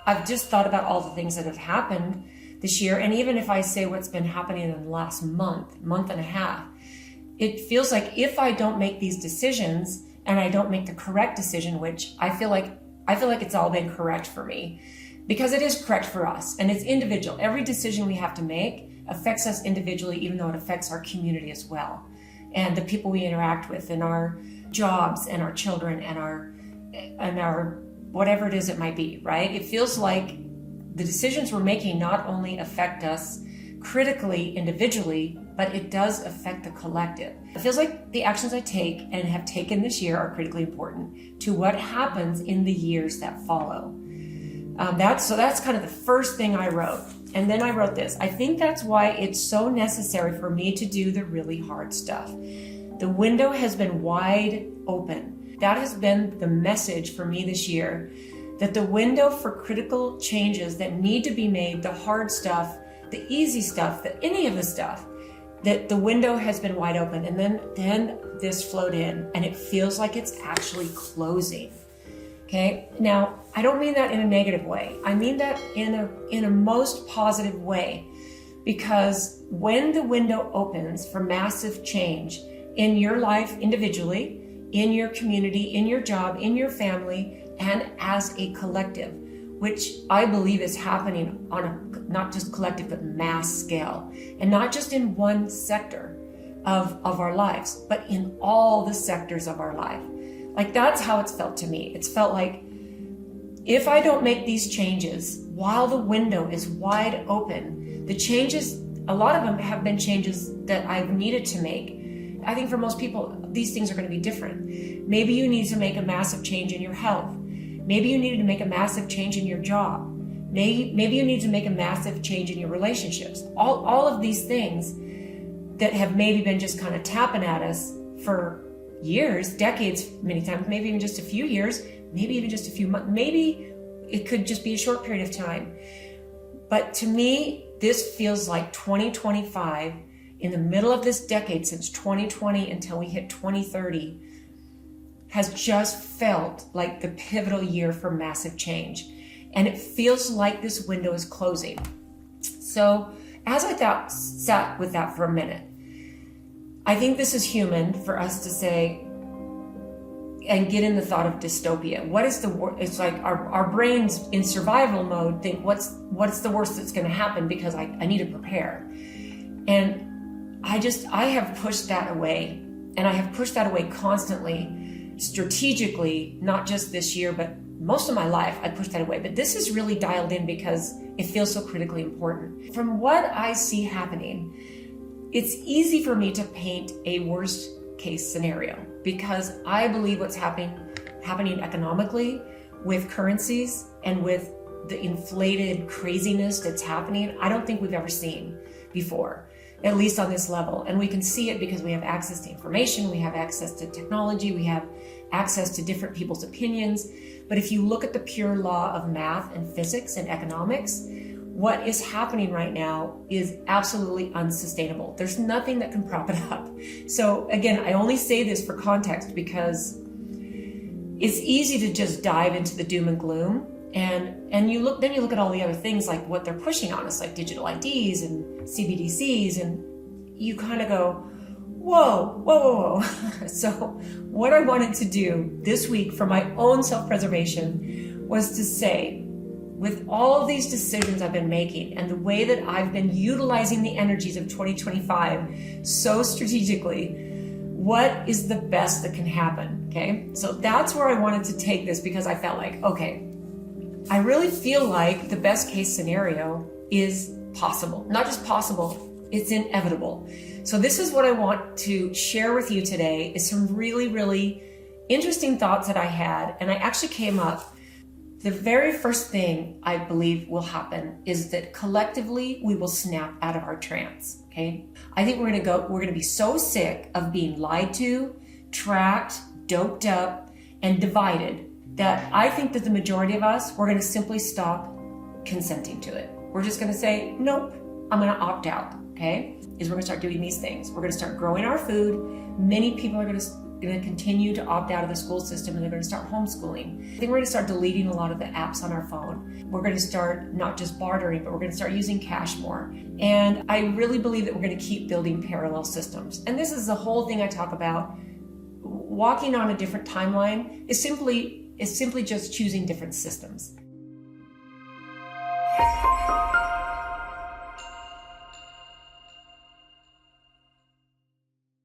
I've just thought about all the things that have happened this year. And even if I say what's been happening in the last month and a half, it feels like if I don't make these decisions and I don't make the correct decision, which I feel like it's all been correct for me, because it is correct for us and it's individual. Every decision we have to make affects us individually, even though it affects our community as well. And the people we interact with in our jobs and our children and our whatever it is it might be, right? It feels like the decisions we're making not only affect us critically, individually, but it does affect the collective. It feels like the actions I take and have taken this year are critically important to what happens in the years that follow. That's kind of the first thing I wrote. And then I wrote this. I think that's why it's so necessary for me to do the really hard stuff. The window has been wide open. That has been the message for me this year, that the window for critical changes that need to be made, the hard stuff, the easy stuff, any of the stuff, that the window has been wide open. And then this flowed in and it feels like it's actually closing. Okay. Now, I don't mean that in a negative way. I mean that in a most positive way, because when the window opens for massive change in your life individually, in your community, in your job, in your family, and as a collective, which I believe is happening on a not just collective, but mass scale, and not just in one sector of our lives, but in all the sectors of our life. Like, that's how it's felt to me. It's felt like if I don't make these changes while the window is wide open, the changes, a lot of them have been changes that I've needed to make. I think for most people, these things are going to be different. Maybe you need to make a massive change in your health. Maybe you needed to make a massive change in your job. Maybe you need to make a massive change in your relationships. All of these things that have maybe been just kind of tapping at us for years, decades, many times, maybe even just a few years, maybe even just a few months, maybe it could just be a short period of time. But to me, this feels like 2025, in the middle of this decade, since 2020 until we hit 2030, has just felt like the pivotal year for massive change. And it feels like this window is closing. So as I sat with that for a minute, I think this is human for us to say and get in the thought of dystopia. What is the worst? It's like our brains in survival mode think, what's the worst that's going to happen, because I need to prepare. And I have pushed that away, and I have pushed that away constantly, strategically, not just this year, but most of my life I pushed that away. But this is really dialed in because it feels so critically important. From what I see happening, it's easy for me to paint a worst case scenario, because I believe what's happening economically with currencies and with the inflated craziness that's happening, I don't think we've ever seen before, at least on this level. And we can see it because we have access to information, we have access to technology, we have access to different people's opinions. But if you look at the pure law of math and physics and economics, what is happening right now is absolutely unsustainable. There's nothing that can prop it up. So again, I only say this for context because it's easy to just dive into the doom and gloom. And you look at all the other things, like what they're pushing on us, like digital IDs and CBDCs, and you kind of go, whoa. So what I wanted to do this week for my own self-preservation was to say, with all of these decisions I've been making and the way that I've been utilizing the energies of 2025 so strategically, what is the best that can happen? Okay. So that's where I wanted to take this, because I felt like, okay, I really feel like the best case scenario is possible. Not just possible, it's inevitable. So this is what I want to share with you today, is some really, really interesting thoughts that I had. And I actually came up, the very first thing I believe will happen is that collectively we will snap out of our trance. Okay. I think we're going to be so sick of being lied to, tracked, doped up, and divided, that I think that the majority of us, we're going to simply stop consenting to it. We're just going to say, nope, I'm going to opt out. Okay. We're going to start doing these things. We're going to start growing our food. Many people are going going to continue to opt out of the school system, and they're going to start homeschooling. I think we're going to start deleting a lot of the apps on our phone. We're going to start not just bartering, but we're going to start using cash more. And I really believe that we're going to keep building parallel systems. And this is the whole thing I talk about. Walking on a different timeline is simply just choosing different systems.